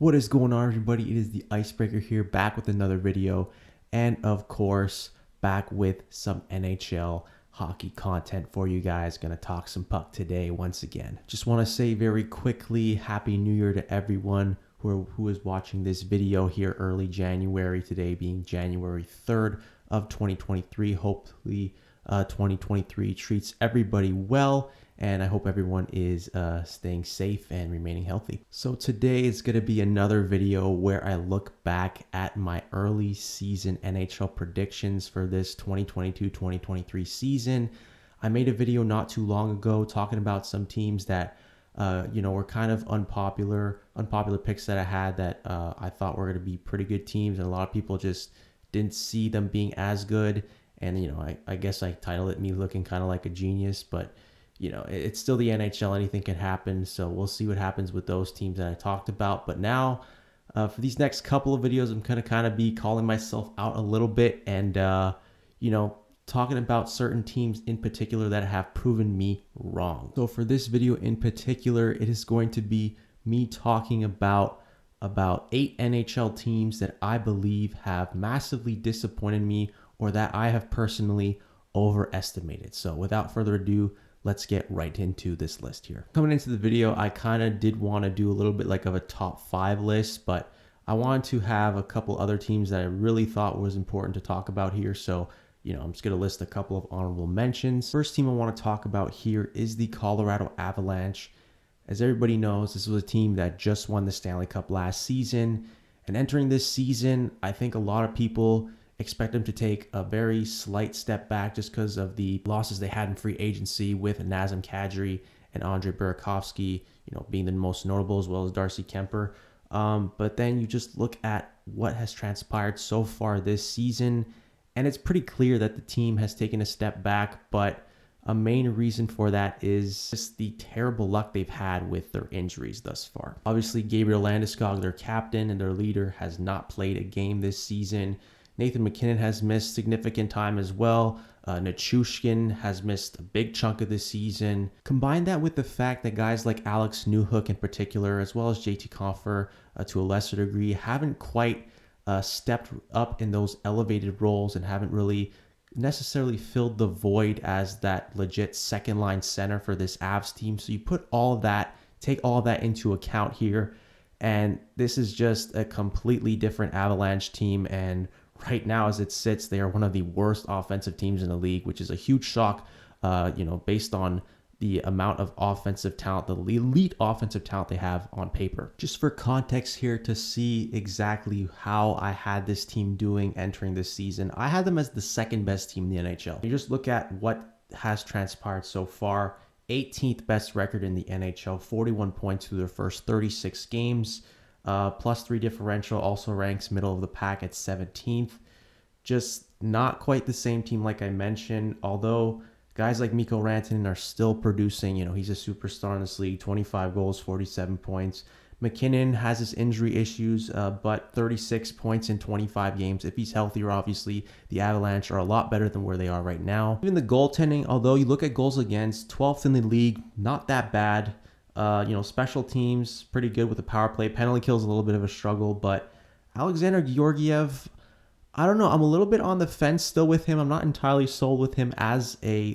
What is going on, everybody? It is the Icebreaker here, back with another video, and of course back with some NHL hockey content for you guys. Gonna talk some puck today once again. Just want to say very quickly, Happy New Year to everyone who is watching this video here early January, today being January 3rd of 2023. Hopefully 2023 treats everybody well, and I hope everyone is staying safe and remaining healthy. So today is going to be another video where I look back at my early season NHL predictions for this 2022-2023 season. I made a video not too long ago talking about some teams that were kind of unpopular picks that I had that I thought were going to be pretty good teams, and a lot of people just didn't see them being as good. And I guess I titled it me looking kind of like a genius, but it's still the NHL. Anything can happen. So we'll see what happens with those teams that I talked about. But now for these next couple of videos, I'm going to kind of be calling myself out a little bit and, talking about certain teams in particular that have proven me wrong. So for this video in particular, it is going to be me talking about 8 NHL teams that I believe have massively disappointed me or that I have personally overestimated. So without further ado, let's get right into this list here. Coming into the video, I kind of did want to do a little bit like of a top 5 list, but I wanted to have a couple other teams that I really thought was important to talk about here. So, I'm just going to list a couple of honorable mentions. First team I want to talk about here is the Colorado Avalanche. As everybody knows, this was a team that just won the Stanley Cup last season. And entering this season, I think a lot of people expect them to take a very slight step back just because of the losses they had in free agency with Nazem Kadri and Andre Burakovsky, being the most notable, as well as Darcy Kemper. But then you just look at what has transpired so far this season, and it's pretty clear that the team has taken a step back, but a main reason for that is just the terrible luck they've had with their injuries thus far. Obviously, Gabriel Landeskog, their captain and their leader, has not played a game this season. Nathan MacKinnon has missed significant time as well. Nichushkin has missed a big chunk of the season. Combine that with the fact that guys like Alex Newhook in particular, as well as JT Compher to a lesser degree, haven't quite stepped up in those elevated roles and haven't really necessarily filled the void as that legit second line center for this Avs team. So you put all of that, take all of that into account here, and this is just a completely different Avalanche team. And right now, as it sits, they are one of the worst offensive teams in the league, which is a huge shock, based on the amount of offensive talent, the elite offensive talent they have on paper. Just for context here to see exactly how I had this team doing entering this season, I had them as the second best team in the NHL. You just look at what has transpired so far. 18th best record in the NHL, 41 points through their first 36 games. +3 differential, also ranks middle of the pack at 17th. Just not quite the same team like I mentioned, although guys like Mikko Rantanen are still producing. He's a superstar in this league, 25 goals, 47 points. McKinnon has his injury issues, but 36 points in 25 games. If he's healthier, obviously, the Avalanche are a lot better than where they are right now. Even the goaltending, although you look at goals against, 12th in the league, not that bad. Special teams, pretty good with the power play. Penalty kills a little bit of a struggle, but Alexander Georgiev, I don't know. I'm a little bit on the fence still with him. I'm not entirely sold with him as a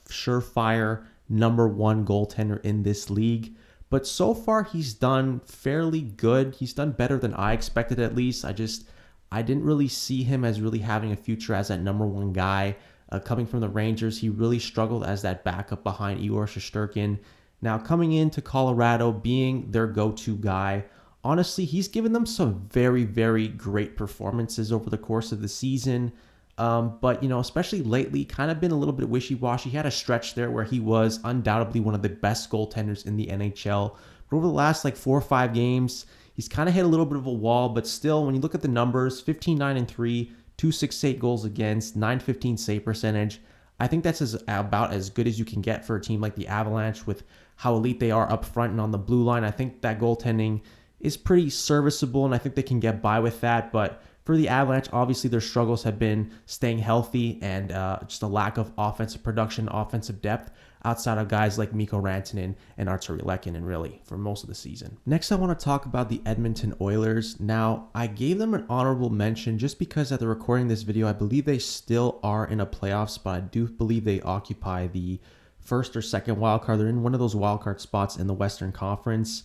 surefire number 1 goaltender in this league. But so far, he's done fairly good. He's done better than I expected, at least. I didn't really see him as really having a future as that number 1 guy. Coming from the Rangers, he really struggled as that backup behind Igor Shesterkin. Now, coming into Colorado, being their go-to guy, honestly, he's given them some very, very great performances over the course of the season. But, especially lately, kind of been a little bit wishy-washy. He had a stretch there where he was undoubtedly one of the best goaltenders in the NHL. But over the last 4 or 5 games, he's kind of hit a little bit of a wall. But still, when you look at the numbers, 15-9-3, 268 goals against, 915 save percentage. I think that's about as good as you can get for a team like the Avalanche with how elite they are up front and on the blue line. I think that goaltending is pretty serviceable, and I think they can get by with that. But For the Avalanche, obviously their struggles have been staying healthy and just a lack of offensive production, offensive depth outside of guys like Mikko Rantanen and Artturi Lehkonen, really, for most of the season. Next, I want to talk about the Edmonton Oilers. Now, I gave them an honorable mention just because at the recording this video, I believe they still are in a playoff spot. I do believe they occupy the first or second wild card. They're in one of those wild card spots in the Western Conference,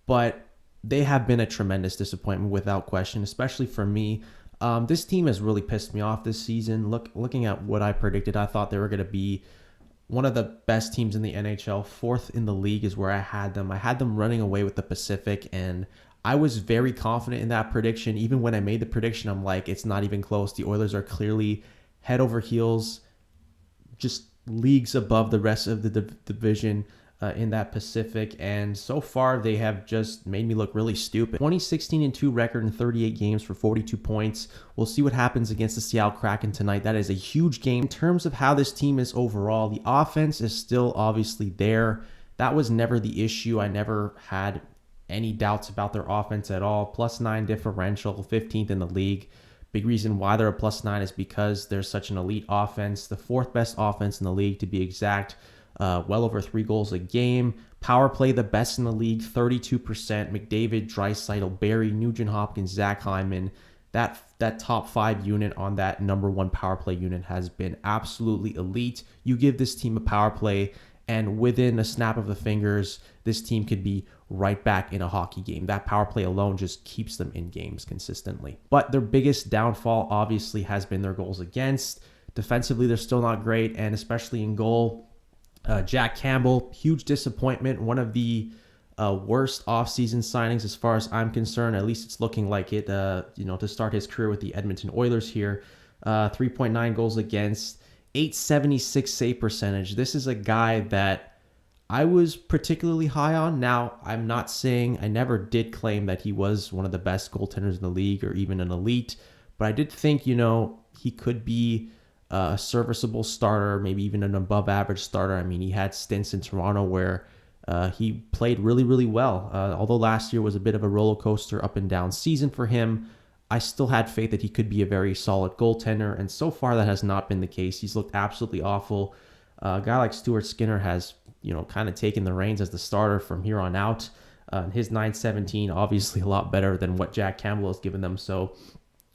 but they have been a tremendous disappointment without question, especially for me. This team has really pissed me off this season. Looking at what I predicted, I thought they were going to be one of the best teams in the NHL. Fourth in the league is where I had them. I had them running away with the Pacific, and I was very confident in that prediction. Even when I made the prediction, I'm like, it's not even close. The Oilers are clearly head over heels, just leagues above the rest of the division in that Pacific, and so far they have just made me look really stupid. 20-16-2 record in 38 games for 42 points. We'll see what happens against the Seattle Kraken tonight. That is a huge game. In terms of how this team is overall, the offense is still obviously there. That was never the issue. I never had any doubts about their offense at all. +9 differential, 15th in the league. Big reason why they're a +9 is because they're such an elite offense, the fourth best offense in the league to be exact. Well over 3 goals a game. Power play, the best in the league, 32%. McDavid, Draisaitl, Barrie, Nugent Hopkins, Zach Hyman. That top 5 unit on that number 1 power play unit has been absolutely elite. You give this team a power play, and within a snap of the fingers, this team could be right back in a hockey game. That power play alone just keeps them in games consistently. But their biggest downfall obviously has been their goals against. Defensively, they're still not great, and especially in goal. Jack Campbell, huge disappointment. One of the worst offseason signings as far as I'm concerned. At least it's looking like it, to start his career with the Edmonton Oilers here. 3.9 goals against, 876 save percentage. This is a guy that I was particularly high on. Now, I'm not saying, I never did claim that he was one of the best goaltenders in the league or even an elite, but I did think, he could be a serviceable starter, maybe even an above average starter. I mean, he had stints in Toronto where he played really, really well. Although last year was a bit of a roller coaster up and down season for him, I still had faith that he could be a very solid goaltender, and so far that has not been the case. He's looked absolutely awful. A guy like Stuart Skinner has, kind of taken the reins as the starter from here on out. His .917 obviously a lot better than what Jack Campbell has given them. So,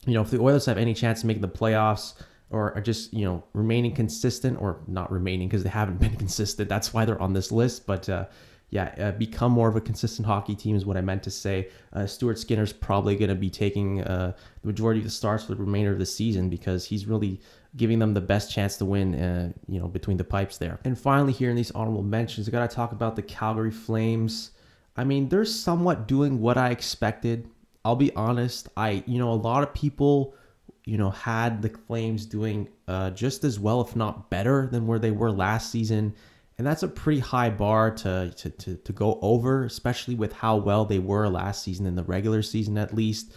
if the Oilers have any chance of making the playoffs, or are just, remaining consistent, or not remaining because they haven't been consistent. That's why they're on this list. But become more of a consistent hockey team is what I meant to say. Stuart Skinner's probably going to be taking the majority of the starts for the remainder of the season because he's really giving them the best chance to win, between the pipes there. And finally here in these honorable mentions, I got to talk about the Calgary Flames. I mean, they're somewhat doing what I expected. I'll be honest. A lot of people had the Flames doing just as well, if not better, than where they were last season. And that's a pretty high bar to go over, especially with how well they were last season in the regular season, at least.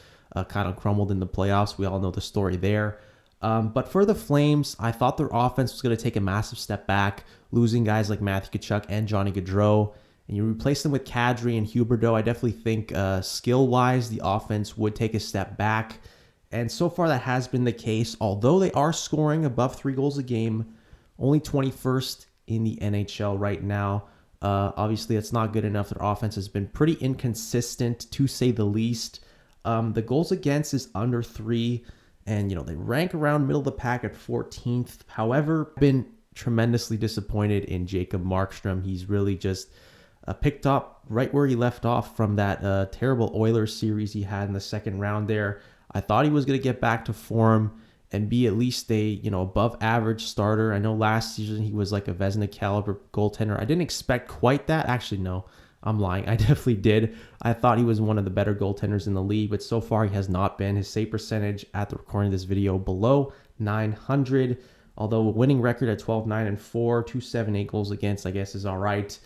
Kind of crumbled in the playoffs. We all know the story there. But for the Flames, I thought their offense was going to take a massive step back, losing guys like Matthew Tkachuk and Johnny Gaudreau. And you replace them with Kadri and Huberdeau. I definitely think skill-wise, the offense would take a step back. And so far that has been the case. Although they are scoring above 3 goals a game, only 21st in the NHL right now. Obviously, that's not good enough. Their offense has been pretty inconsistent, to say the least. The goals against is under 3. And, they rank around middle of the pack at 14th. However, been tremendously disappointed in Jacob Markstrom. He's really just picked up right where he left off from that terrible Oilers series he had in the second round there. I thought he was going to get back to form and be at least a, above average starter. I know last season he was like a Vezina caliber goaltender. I didn't expect quite that. Actually, no, I'm lying. I definitely did. I thought he was one of the better goaltenders in the league, but so far he has not been. His save percentage at the recording of this video below 900, although a winning record at 12-9-4, 278 goals against, I guess is all right.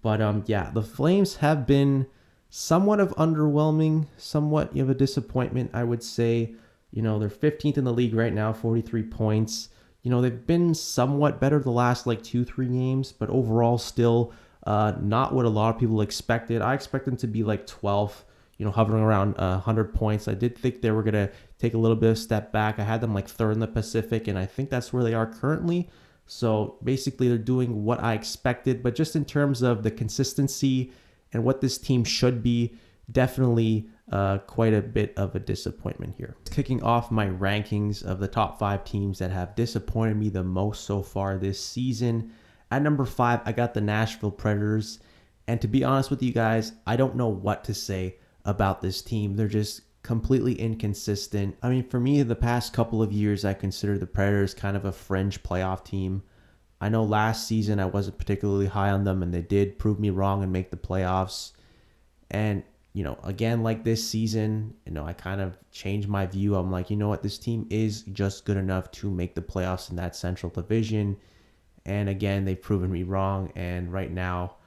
But the Flames have been somewhat of underwhelming, somewhat of a disappointment, I would say. They're 15th in the league right now, 43 points. They've been somewhat better the last 2-3 games, but overall still not what a lot of people expected. I expect them to be 12th, hovering around 100 points. I did think they were going to take a little bit of step back. I had them like third in the Pacific, and I think that's where they are currently. So basically, they're doing what I expected, but just in terms of the consistency and what this team should be, definitely quite a bit of a disappointment here. Kicking off my rankings of the top 5 teams that have disappointed me the most so far this season. At number 5, I got the Nashville Predators. And to be honest with you guys, I don't know what to say about this team. They're just completely inconsistent. I mean, for me, the past couple of years, I consider the Predators kind of a fringe playoff team. I know last season I wasn't particularly high on them, and they did prove me wrong and make the playoffs. And, again, like this season, I kind of changed my view. I'm like, you know what, this team is just good enough to make the playoffs in that Central Division. And again, they've proven me wrong. And right now,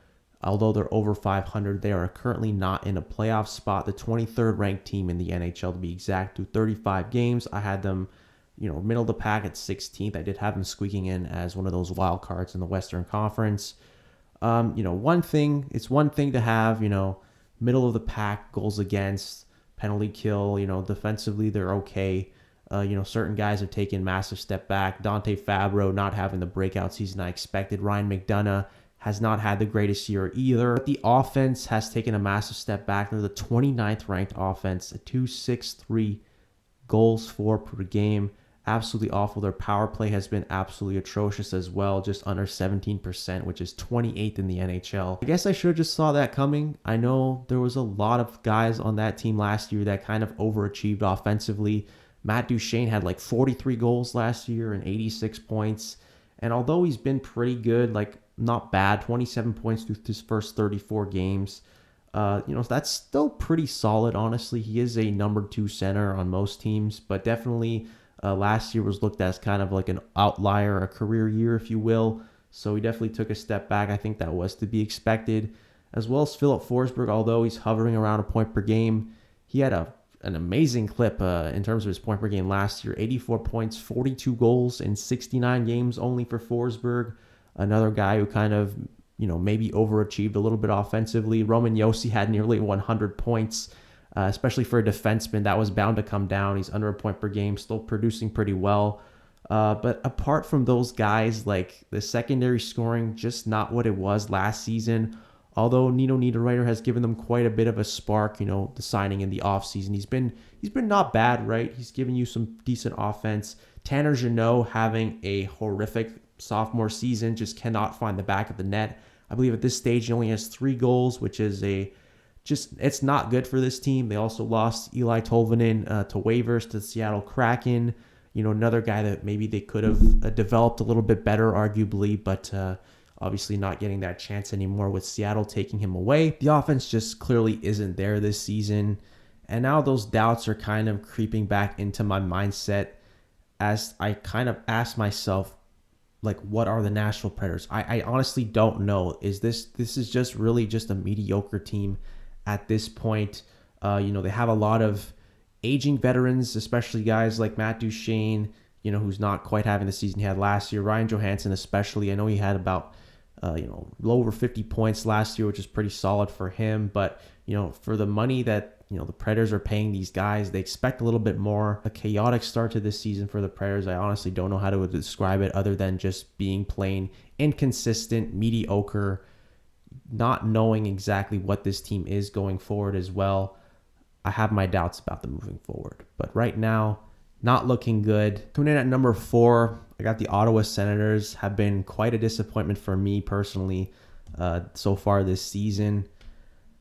although they're over 500, they are currently not in a playoff spot. The 23rd ranked team in the NHL, to be exact, through 35 games. I had them, middle of the pack at 16th. I did have them squeaking in as one of those wild cards in the Western Conference. It's one thing to have, middle of the pack, goals against, penalty kill, defensively they're okay. Certain guys have taken massive step back. Dante Fabro not having the breakout season I expected. Ryan McDonough has not had the greatest year either. But the offense has taken a massive step back. They're the 29th ranked offense, a 2.63 goals for per game. Absolutely awful. Their power play has been absolutely atrocious as well, just under 17%, which is 28th in the NHL. I guess I should have just saw that coming. I know there was a lot of guys on that team last year that kind of overachieved offensively. Matt Duchene had like 43 goals last year and 86 points. And although he's been pretty good, like not bad, 27 points through his first 34 games, that's still pretty solid, honestly. He is a number 2 center on most teams, but definitely last year was looked at as kind of like an outlier, a career year, if you will. So he definitely took a step back. I think that was to be expected. As well as Philip Forsberg, although he's hovering around a point per game, he had an amazing clip in terms of his point per game last year. 84 points, 42 goals in 69 games only for Forsberg. Another guy who kind of, maybe overachieved a little bit offensively. Roman Josi had nearly 100 points, especially for a defenseman. That was bound to come down. He's under a point per game, still producing pretty well. But apart from those guys, like the secondary scoring, just not what it was last season. Although Nino Niederreiter has given them quite a bit of a spark, the signing in the offseason. He's been not bad, right? He's given you some decent offense. Tanner Jeannot having a horrific sophomore season, just cannot find the back of the net. I believe at this stage he only has 3 goals, which is it's not good for this team. They also lost Eli Tolvanen to waivers to the Seattle Kraken. Another guy that maybe they could have developed a little bit better, arguably, but obviously not getting that chance anymore with Seattle taking him away. The offense just clearly isn't there this season. And now those doubts are kind of creeping back into my mindset as I kind of ask myself, like, what are the Nashville Predators? I honestly don't know. This is just really just a mediocre team at this point. They have a lot of aging veterans, especially guys like Matt Duchene, who's not quite having the season he had last year. Ryan Johansson especially. I know he had about low over 50 points last year, which is pretty solid for him. But, for the money that, the Predators are paying these guys, they expect a little bit more. A chaotic start to this season for the Predators. I honestly don't know how to describe it other than just being plain inconsistent, mediocre, not knowing exactly what this team is going forward as well. I have my doubts about them moving forward. But right now, not looking good. Coming in at number 4, I got the Ottawa Senators. Have been quite a disappointment for me personally so far this season.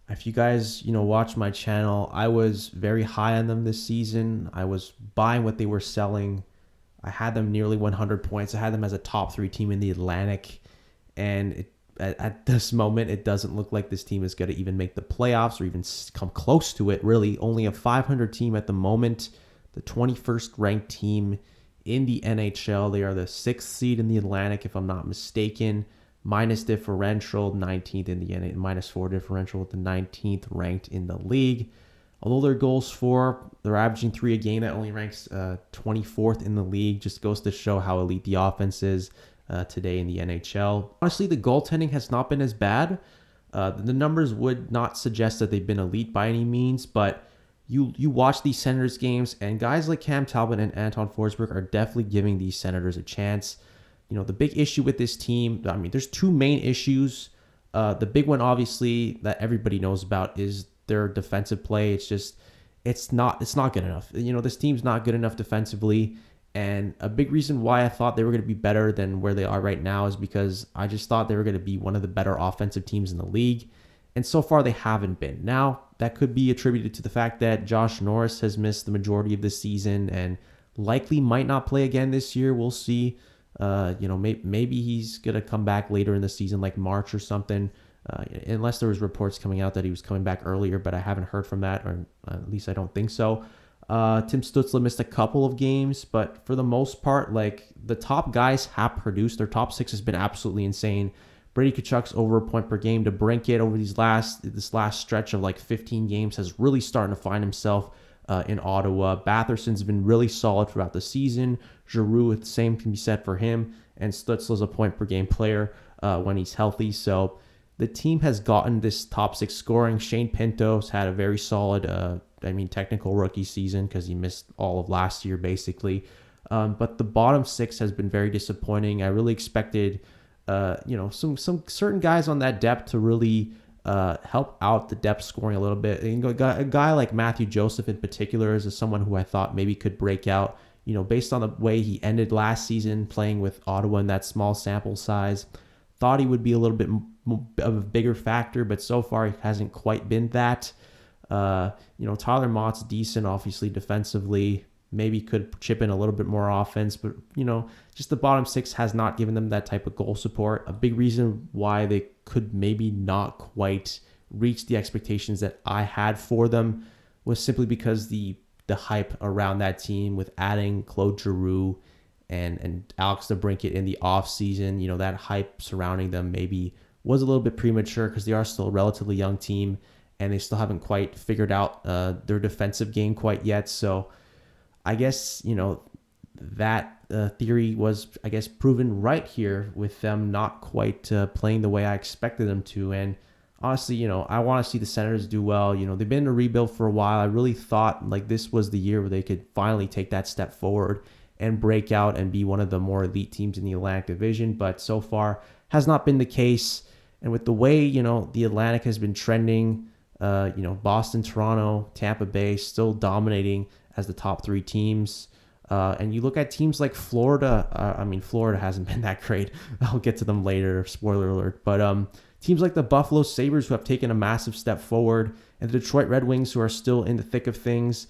If you guys, watch my channel, I was very high on them this season. I was buying what they were selling. I had them nearly 100 points. I had them as a top 3 team in the Atlantic. And at this moment, it doesn't look like this team is going to even make the playoffs or even come close to it, really. Only a 500 team at the moment. The 21st ranked team in the NHL. They are the 6th seed in the Atlantic, if I'm not mistaken. Minus differential, 19th in the minus 4 differential with the 19th ranked in the league. Although their goals for, they're averaging 3 a game. That only ranks 24th in the league. Just goes to show how elite the offense is today in the NHL. Honestly, the goaltending has not been as bad. The numbers would not suggest that they've been elite by any means, but you watch these Senators games, and guys like Cam Talbot and Anton Forsberg are definitely giving these Senators a chance. The big issue with this team, I mean, there's two main issues. The big one, obviously, that everybody knows about is their defensive play. It's not good enough. This team's not good enough defensively. And a big reason why I thought they were going to be better than where they are right now is because I just thought they were going to be one of the better offensive teams in the league. And so far, they haven't been. Now, that could be attributed to the fact that Josh Norris has missed the majority of this season and likely might not play again this year. We'll see. Maybe he's going to come back later in the season, like March or something, unless there was reports coming out that he was coming back earlier, but I haven't heard from that, or at least I don't think so. Tim Stützle missed a couple of games, but for the most part, like, the top guys have produced. Their top six has been absolutely insane. Brady Tkachuk's over a point per game. DeBrincat over this last stretch of like 15 games has really starting to find himself in Ottawa. Batherson's been really solid throughout the season. Giroux, the same can be said for him. And Stützle's a point per game player when he's healthy. So the team has gotten this top six scoring. Shane Pinto's had a very solid, technical rookie season because he missed all of last year basically. But the bottom six has been very disappointing. I really expected, some certain guys on that depth to really help out the depth scoring a little bit. A guy like Matthew Joseph in particular is someone who I thought maybe could break out, based on the way he ended last season playing with Ottawa in that small sample size. Thought he would be a little bit of a bigger factor, but so far he hasn't quite been that. Tyler Mott's decent, obviously, defensively. Maybe could chip in a little bit more offense, but, just the bottom six has not given them that type of goal support. A big reason why they could maybe not quite reach the expectations that I had for them was simply because the hype around that team with adding Claude Giroux and Alex DeBrincat in the offseason, that hype surrounding them maybe was a little bit premature because they are still a relatively young team and they still haven't quite figured out their defensive game quite yet. So I guess, that theory was, proven right here with them not quite playing the way I expected them to. And honestly, I want to see the Senators do well. They've been in a rebuild for a while. I really thought like this was the year where they could finally take that step forward and break out and be one of the more elite teams in the Atlantic Division. But so far has not been the case. And with the way, the Atlantic has been trending, Boston, Toronto, Tampa Bay still dominating as the top three teams. And you look at teams like Florida. Florida hasn't been that great. I'll get to them later, spoiler alert. But teams like the Buffalo Sabres, who have taken a massive step forward, and the Detroit Red Wings, who are still in the thick of things.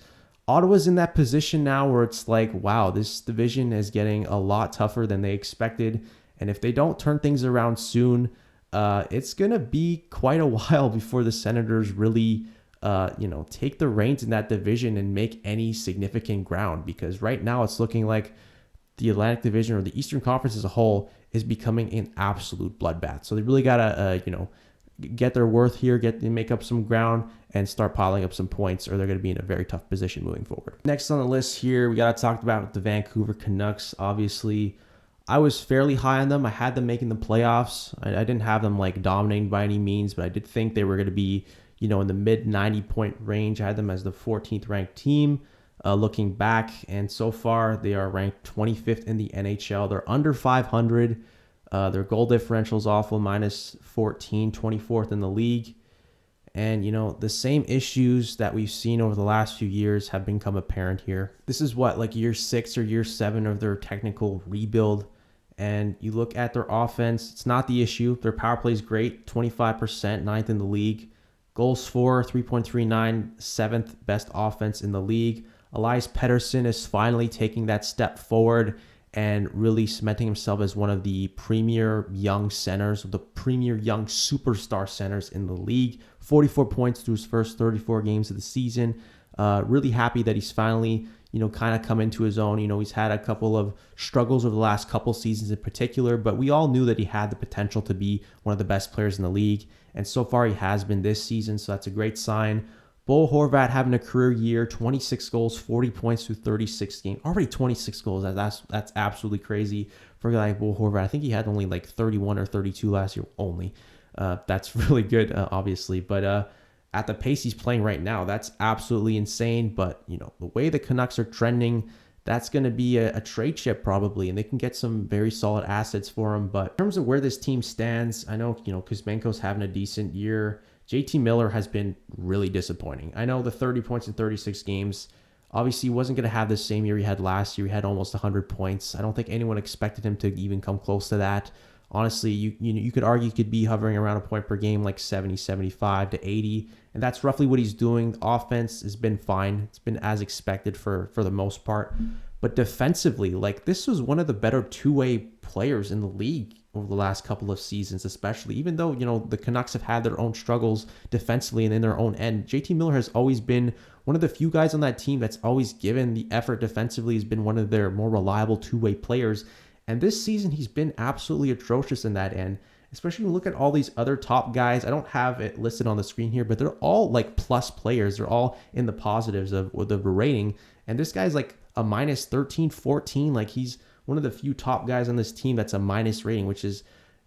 Ottawa's in that position now where it's like, wow, this division is getting a lot tougher than they expected. And if they don't turn things around soon, it's going to be quite a while before the Senators really take the reins in that division and make any significant ground, because right now it's looking like the Atlantic Division or the Eastern Conference as a whole is becoming an absolute bloodbath. So they really got to, get their worth here, make up some ground and start piling up some points, or they're going to be in a very tough position moving forward. Next on the list here, we got to talk about the Vancouver Canucks. Obviously, I was fairly high on them. I had them making the playoffs. I didn't have them like dominating by any means, but I did think they were going to be, in the mid 90-point range. I had them as the 14th ranked team looking back, and so far they are ranked 25th in the NHL. They're under 500. Their goal differential is awful, minus 14, 24th in the league. And, the same issues that we've seen over the last few years have become apparent here. This is like year 6 or year 7 of their technical rebuild. And you look at their offense, it's not the issue. Their power play is great, 25%, 9th in the league. Goals for 3.39, 7th best offense in the league. Elias Pettersson is finally taking that step forward and really cementing himself as one of the premier young centers, the premier young superstar centers in the league. 44 points through his first 34 games of the season. Really happy that he's finally, kind of come into his own. He's had a couple of struggles over the last couple seasons in particular, but we all knew that he had the potential to be one of the best players in the league. And so far he has been this season, so that's a great sign. Bo Horvat having a career year, 26 goals, 40 points through 36 games. Already 26 goals. That's absolutely crazy for a guy like Bo Horvat. I think he had only like 31 or 32 last year only. That's really good, obviously. But at the pace he's playing right now, that's absolutely insane. But, the way the Canucks are trending, that's going to be a trade chip probably, and they can get some very solid assets for him. But in terms of where this team stands, I know, Kuzmenko's having a decent year. JT Miller has been really disappointing. I know the 30 points in 36 games, obviously he wasn't going to have the same year he had last year. He had almost 100 points. I don't think anyone expected him to even come close to that. Honestly, you could argue he could be hovering around a point per game, like 70, 75 to 80. And that's roughly what he's doing. The offense has been fine. It's been as expected for the most part. But defensively, like, this was one of the better two-way players in the league over the last couple of seasons, especially. Even though, the Canucks have had their own struggles defensively and in their own end, JT Miller has always been one of the few guys on that team that's always given the effort defensively. He's been one of their more reliable two-way players. And this season, he's been absolutely atrocious in that end. Especially when you look at all these other top guys. I don't have it listed on the screen here, but they're all like plus players. They're all in the positives of the rating. And this guy's like a minus 13, 14. Like, he's one of the few top guys on this team that's a minus rating, which is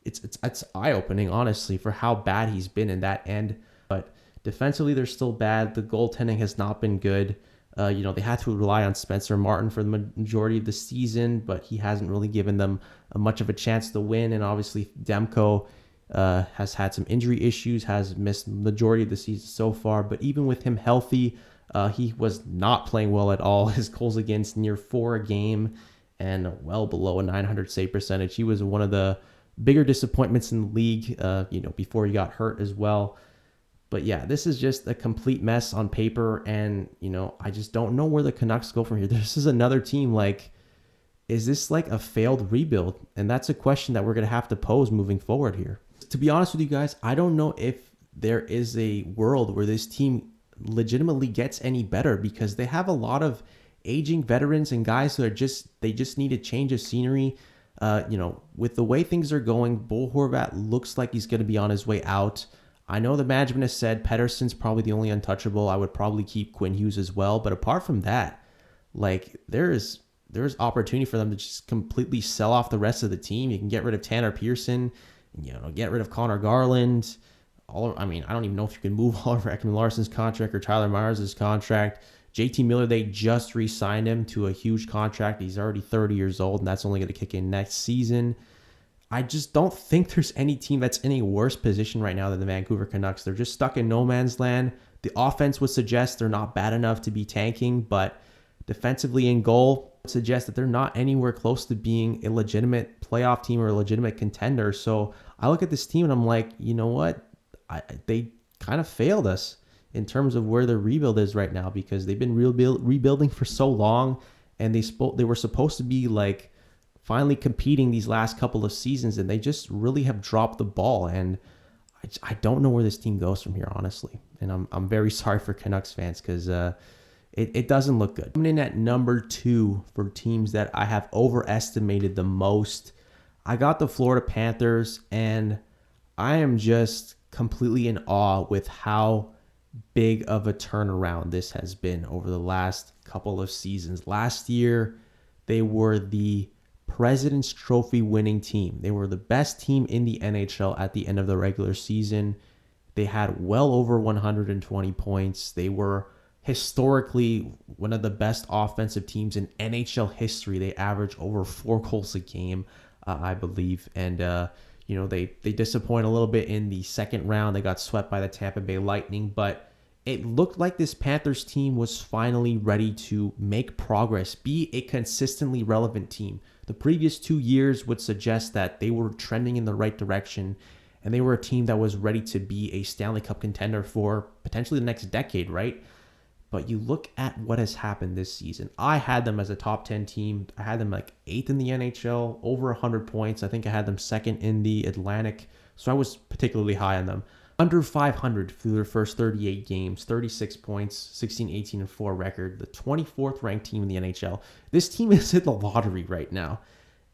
it's eye-opening, honestly, for how bad he's been in that end. But defensively, they're still bad. The goaltending has not been good. They had to rely on Spencer Martin for the majority of the season, but he hasn't really given them much of a chance to win. And obviously, Demko has had some injury issues, has missed the majority of the season so far. But even with him healthy, he was not playing well at all. His goals against near 4 a game and well below a 900 save percentage. He was one of the bigger disappointments in the league, before he got hurt as well. But yeah, this is just a complete mess on paper, and, I just don't know where the Canucks go from here. This is another team, like, is this like a failed rebuild? And that's a question that we're going to have to pose moving forward here. To be honest with you guys, I don't know if there is a world where this team legitimately gets any better, because they have a lot of aging veterans and guys who they just need a change of scenery. With the way things are going, Bo Horvat looks like he's going to be on his way out. I know the management has said Pettersson's probably the only untouchable. I would probably keep Quinn Hughes as well. But apart from that, like, there's opportunity for them to just completely sell off the rest of the team. You can get rid of Tanner Pearson, get rid of Connor Garland. I don't even know if you can move Oliver Ekman-Larsson's contract or Tyler Myers' contract. JT Miller, they just re-signed him to a huge contract. He's already 30 years old, and that's only going to kick in next season. I just don't think there's any team that's in a worse position right now than the Vancouver Canucks. They're just stuck in no man's land. The offense would suggest they're not bad enough to be tanking, but defensively in goal would suggest that they're not anywhere close to being a legitimate playoff team or a legitimate contender. So I look at this team and I'm like, you know what? They kind of failed us in terms of where their rebuild is right now, because they've been rebuilding for so long, and they were supposed to be like finally competing these last couple of seasons, and they just really have dropped the ball. And I don't know where this team goes from here, honestly. And I'm very sorry for Canucks fans, because it doesn't look good. Coming in at number 2 for teams that I have overestimated the most, I got the Florida Panthers, and I am just completely in awe with how big of a turnaround this has been over the last couple of seasons. Last year, they were the President's Trophy winning team. They were the best team in the NHL at the end of the regular season. They had well over 120 points. They were historically one of the best offensive teams in NHL history. They averaged over 4 goals a game, I believe. And, they disappoint a little bit in the second round. They got swept by the Tampa Bay Lightning, but it looked like this Panthers team was finally ready to make progress, be a consistently relevant team. The previous 2 years would suggest that they were trending in the right direction, and they were a team that was ready to be a Stanley Cup contender for potentially the next decade, right? But you look at what has happened this season. I had them as a top 10 team. I had them like 8th in the NHL, over 100 points. I think I had them 2nd in the Atlantic, so I was particularly high on them. Under 500 through their first 38 games, 36 points, 16, 18, and 4 record, the 24th ranked team in the NHL. This team is in the lottery right now.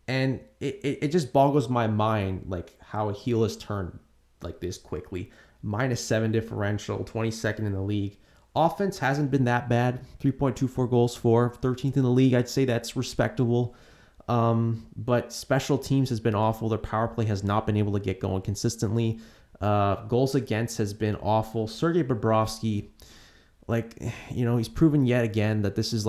And it just boggles my mind, like, how a heel has turned like this quickly. -7 differential, 22nd in the league. Offense hasn't been that bad. 3.24 goals for, 13th in the league. I'd say that's respectable. But special teams has been awful. Their power play has not been able to get going consistently. Goals against has been awful. Sergei Bobrovsky, he's proven yet again that this is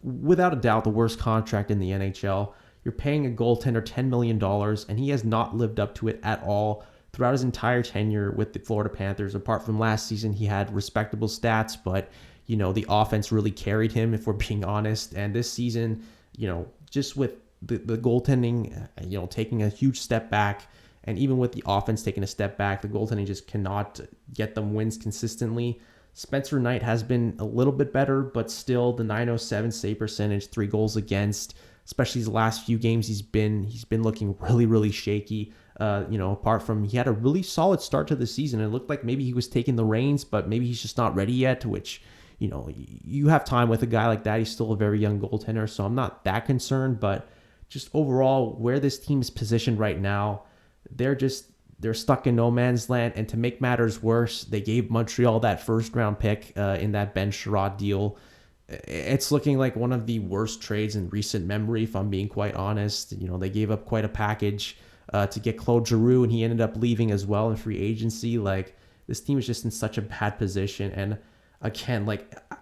without a doubt the worst contract in the NHL. You're paying a goaltender $10 million, and he has not lived up to it at all throughout his entire tenure with the Florida Panthers. Apart from last season, he had respectable stats, but the offense really carried him, if we're being honest. And this season, just with the goaltending, taking a huge step back, and even with the offense taking a step back, the goaltending just cannot get them wins consistently. Spencer Knight has been a little bit better, but still the .907 save percentage, 3 goals against, especially these last few games, he's been looking really, really shaky. Apart from he had a really solid start to the season. It looked like maybe he was taking the reins, but maybe he's just not ready yet, which, you have time with a guy like that. He's still a very young goaltender, so I'm not that concerned. But just overall, where this team is positioned right now, they're stuck in no man's land. And to make matters worse, they gave Montreal that first round pick in that Ben Sherrod deal. It's looking like one of the worst trades in recent memory, if I'm being quite honest. They gave up quite a package to get Claude Giroux, and he ended up leaving as well in free agency. This team is just in such a bad position. And again,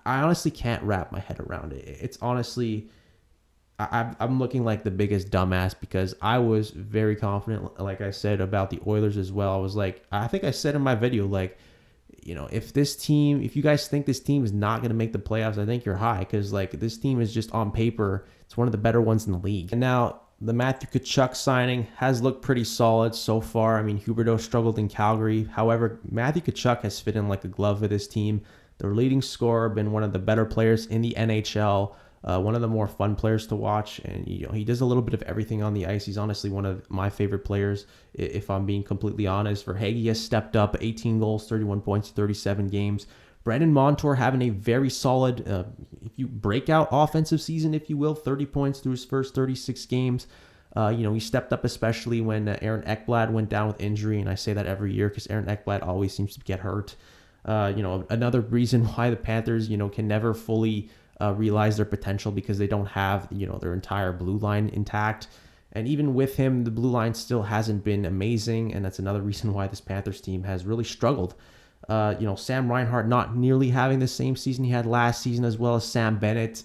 I honestly can't wrap my head around it. It's honestly, I'm looking like the biggest dumbass, because I was very confident, like I said, about the Oilers as well. I was I think I said in my video, if you guys think this team is not going to make the playoffs, I think you're high, because this team is just on paper, it's one of the better ones in the league. And now the Matthew Tkachuk signing has looked pretty solid so far. I mean, Huberdeau struggled in Calgary. However, Matthew Tkachuk has fit in like a glove with this team. Their leading scorer, been one of the better players in the NHL. One of the more fun players to watch, and he does a little bit of everything on the ice. He's honestly one of my favorite players, if I'm being completely honest. Verhaeghe has stepped up, 18 goals, 31 points, 37 games. Brandon Montour having a very solid, if you breakout offensive season, if you will, 30 points through his first 36 games. He stepped up, especially when Aaron Ekblad went down with injury, and I say that every year because Aaron Ekblad always seems to get hurt. Another reason why the Panthers, can never fully realize their potential, because they don't have, their entire blue line intact. And even with him, the blue line still hasn't been amazing, and that's another reason why this Panthers team has really struggled. Sam Reinhart not nearly having the same season he had last season, as well as Sam Bennett.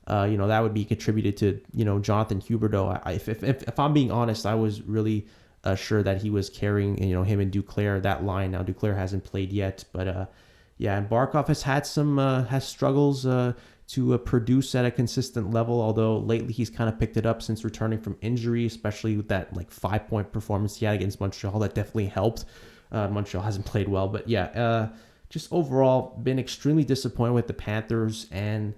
That would be contributed to, Jonathan Huberdeau. If I'm being honest, I was really sure that he was carrying, him and Duclair, that line. Now Duclair hasn't played yet, but and Barkov has had some has struggles to produce at a consistent level, although lately he's kind of picked it up since returning from injury, especially with that 5-point performance he had against Montreal. That definitely helped. Montreal hasn't played well, but just overall been extremely disappointed with the Panthers, and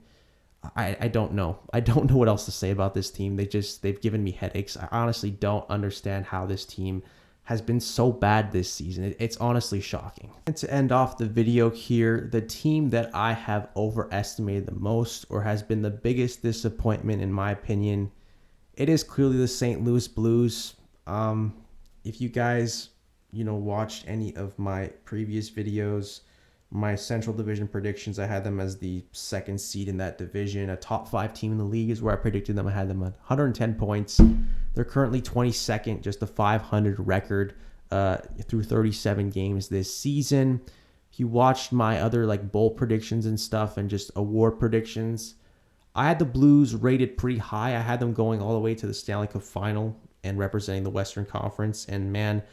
I don't know. I don't know what else to say about this team. They've given me headaches. I honestly don't understand how this team has been so bad this season. It's honestly shocking. And to end off the video here, the team that I have overestimated the most, or has been the biggest disappointment in my opinion, it is clearly the St. Louis Blues. If you guys, watched any of my previous videos, my Central Division predictions, I had them as the second seed in that division. A top 5 team in the league is where I predicted them. I had them at 110 points. They're currently 22nd, just a .500 record through 37 games this season. If you watched my other bowl predictions and stuff, and just award predictions, I had the Blues rated pretty high. I had them going all the way to the Stanley Cup final and representing the Western Conference. And man,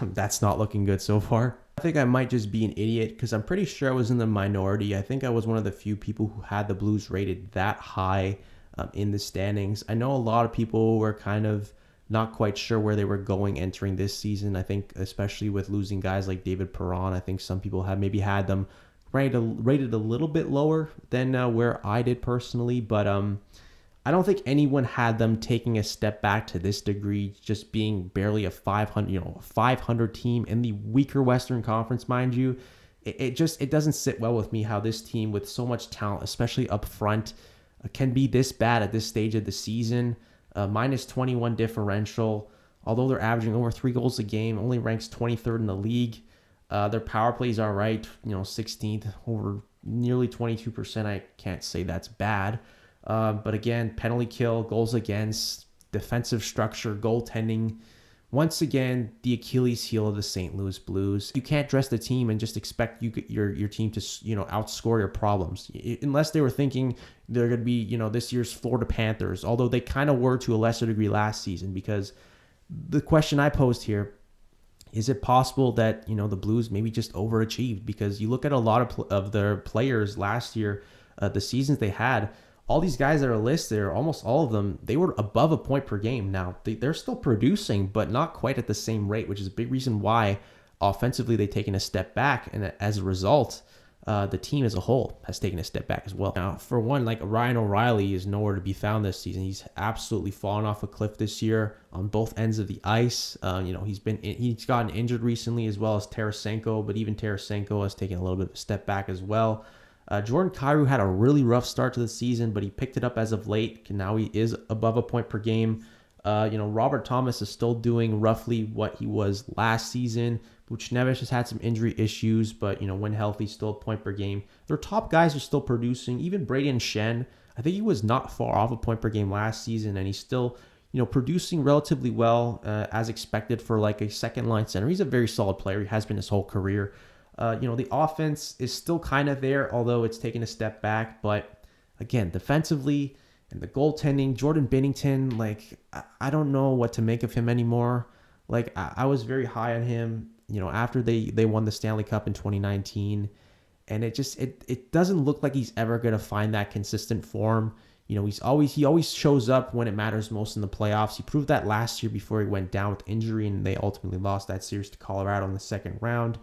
that's not looking good so far. I think I might just be an idiot, because I'm pretty sure I was in the minority. I think I was one of the few people who had the Blues rated that high in the standings. I know a lot of people were kind of not quite sure where they were going entering this season. I think especially with losing guys like David Perron, I think some people had maybe had them rated a little bit lower than where I did personally. But I don't think anyone had them taking a step back to this degree, just being barely a 500 team in the weaker Western Conference, mind you. It doesn't sit well with me how this team with so much talent, especially up front, can be this bad at this stage of the season. Minus 21 differential, although they're averaging over 3 goals a game, only ranks 23rd in the league. Their power plays are right, 16th, over nearly 22%. I can't say that's bad. But again, penalty kill, goals against, defensive structure, goaltending, once again, the Achilles heel of the St. Louis Blues. You can't dress the team and just expect your team to, outscore your problems. Unless they were thinking they're going to be, this year's Florida Panthers, although they kind of were to a lesser degree last season. Because the question I posed here, is it possible that, the Blues maybe just overachieved? Because you look at a lot of their players last year, the seasons they had, all these guys that are listed, or almost all of them, they were above a point per game. Now, they're still producing, but not quite at the same rate, which is a big reason why offensively they've taken a step back. And as a result, the team as a whole has taken a step back as well. Now, for one, like Ryan O'Reilly is nowhere to be found this season. He's absolutely fallen off a cliff this year on both ends of the ice. He's gotten injured recently, as well as Tarasenko, but even Tarasenko has taken a little bit of a step back as well. Jordan Kyrou had a really rough start to the season, but he picked it up as of late. Now he is above a point per game. Robert Thomas is still doing roughly what he was last season. Buchnevich has had some injury issues, but, when healthy, still a point per game. Their top guys are still producing. Even Brayden Schenn, I think he was not far off a point per game last season, and he's still, producing relatively well as expected for like a second line center. He's a very solid player. He has been his whole career. The offense is still kind of there, although it's taken a step back. But again, defensively and the goaltending, Jordan Binnington, I don't know what to make of him anymore. I was very high on him, after they won the Stanley Cup in 2019. And it doesn't look like he's ever going to find that consistent form. He always shows up when it matters most in the playoffs. He proved that last year before he went down with injury, and they ultimately lost that series to Colorado in the second round.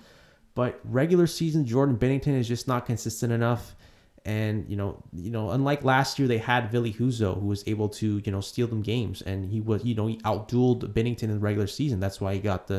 But regular season, Jordan Binnington is just not consistent enough. And, unlike last year, they had Ville Husso, who was able to, steal them games. And he was, he outdueled Binnington in the regular season. That's why he got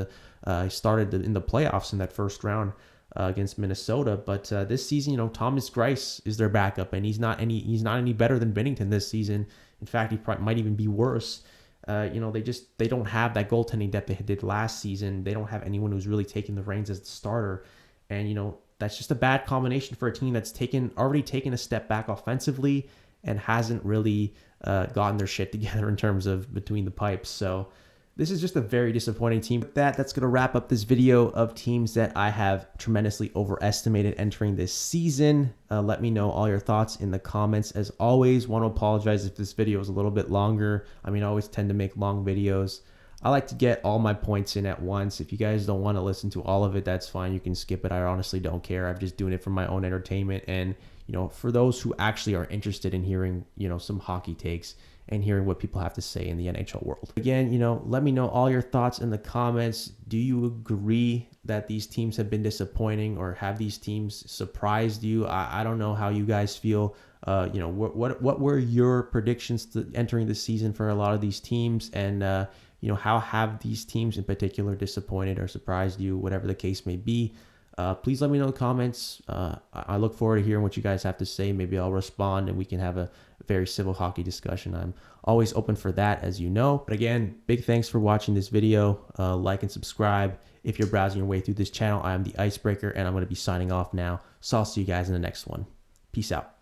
started in the playoffs in that first round against Minnesota. But this season, Thomas Greiss is their backup, and he's not any better than Binnington this season. In fact, he might even be worse. They don't have that goaltending depth they did last season. They don't have anyone who's really taking the reins as the starter. And, that's just a bad combination for a team that's already taken a step back offensively and hasn't really gotten their shit together in terms of between the pipes. So this is just a very disappointing team. With that, that's going to wrap up this video of teams that I have tremendously overestimated entering this season. Let me know all your thoughts in the comments. As always, want to apologize if this video is a little bit longer. I always tend to make long videos. I like to get all my points in at once. If you guys don't want to listen to all of it, that's fine. You can skip it. I honestly don't care. I'm just doing it for my own entertainment. And, for those who actually are interested in hearing, some hockey takes and hearing what people have to say in the NHL world. Again, let me know all your thoughts in the comments. Do you agree that these teams have been disappointing, or have these teams surprised you? I don't know how you guys feel. What were your predictions to entering the season for a lot of these teams? And, how have these teams in particular disappointed or surprised you, whatever the case may be? Please let me know in the comments. I look forward to hearing what you guys have to say. Maybe I'll respond and we can have a very civil hockey discussion. I'm always open for that, as you know. But again, big thanks for watching this video. Like and subscribe if you're browsing your way through this channel. I am the Icebreaker, and I'm going to be signing off now. So I'll see you guys in the next one. Peace out.